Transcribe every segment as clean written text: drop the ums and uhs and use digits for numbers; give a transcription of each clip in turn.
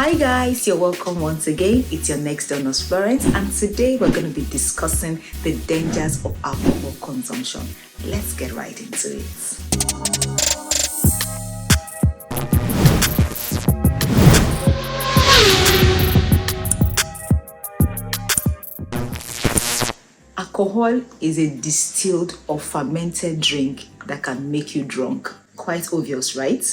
Hi guys, you're welcome once again. It's your next door nurse Florence, and today we're going to be discussing the dangers of alcohol consumption. Let's get right into it. Alcohol is a distilled or fermented drink that can make you drunk. Quite obvious, right?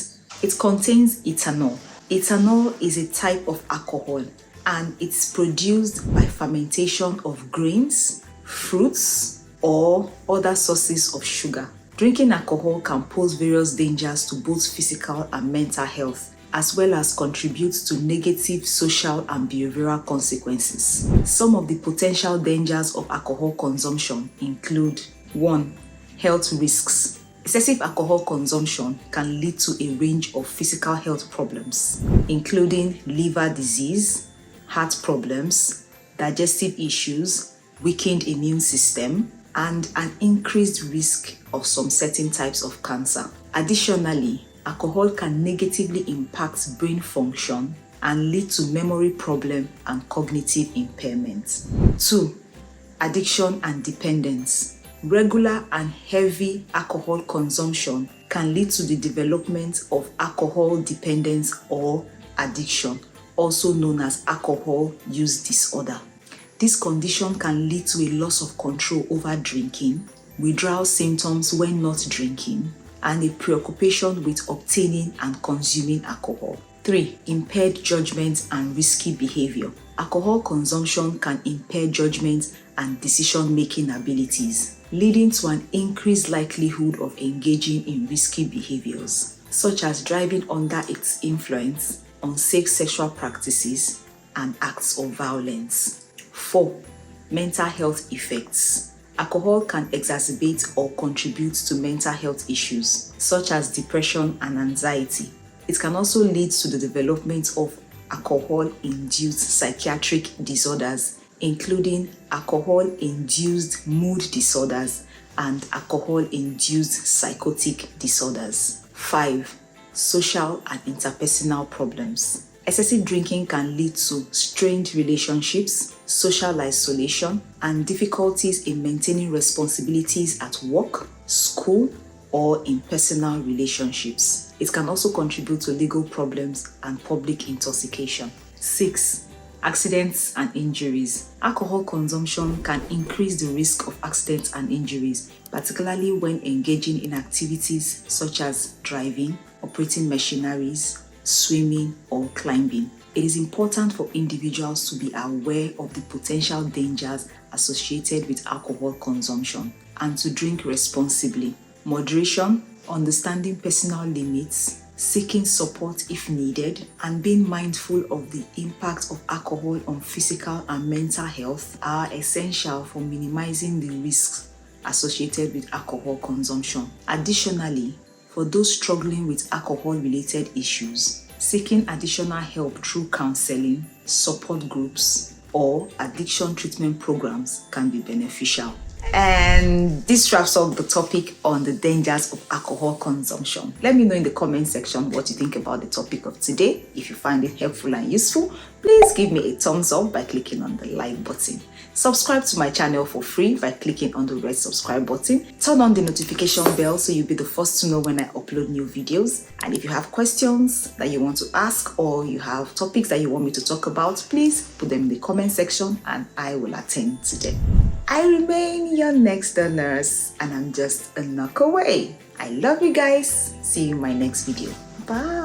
It contains ethanol. Ethanol is a type of alcohol and it's produced by fermentation of grains, fruits, or other sources of sugar. Drinking alcohol can pose various dangers to both physical and mental health, as well as contribute to negative social and behavioral consequences. Some of the potential dangers of alcohol consumption include 1. Health risks. Excessive alcohol consumption can lead to a range of physical health problems, including liver disease, heart problems, digestive issues, weakened immune system, and an increased risk of some certain types of cancer. Additionally, alcohol can negatively impact brain function and lead to memory problem and cognitive impairment. 2. Addiction and dependence. Regular and heavy alcohol consumption can lead to the development of alcohol dependence or addiction, also known as alcohol use disorder. This condition can lead to a loss of control over drinking, withdrawal symptoms when not drinking, and a preoccupation with obtaining and consuming alcohol. 3. Impaired judgment and risky behavior. Alcohol consumption can impair judgment and decision-making abilities, leading to an increased likelihood of engaging in risky behaviors, such as driving under its influence, unsafe sexual practices, and acts of violence. 4. Mental health effects. Alcohol can exacerbate or contribute to mental health issues, such as depression and anxiety. It can also lead to the development of alcohol-induced psychiatric disorders, including alcohol-induced mood disorders and alcohol-induced psychotic disorders. 5. Social and interpersonal problems. Excessive drinking can lead to strained relationships, social isolation, and difficulties in maintaining responsibilities at work, school, or in personal relationships. It can also contribute to legal problems and public intoxication. 6. Accidents and injuries. Alcohol consumption can increase the risk of accidents and injuries, particularly when engaging in activities such as driving, operating machineries, swimming, or climbing. It is important for individuals to be aware of the potential dangers associated with alcohol consumption and to drink responsibly. Moderation, understanding personal limits, seeking support if needed, and being mindful of the impact of alcohol on physical and mental health are essential for minimizing the risks associated with alcohol consumption. Additionally, for those struggling with alcohol-related issues, seeking additional help through counseling, support groups, or addiction treatment programs can be beneficial. And this wraps up the topic on the dangers of alcohol consumption. Let me know in the comment section what you think about the topic of today. If you find it helpful and useful, please give me a thumbs up by clicking on the like button. Subscribe to my channel for free by clicking on the red subscribe button. Turn on the notification bell so you'll be the first to know when I upload new videos. And if you have questions that you want to ask or you have topics that you want me to talk about, please put them in the comment section and I will attend to them. I remain your next door nurse and I'm just a knock away. I love you guys. See you in my next video. Bye.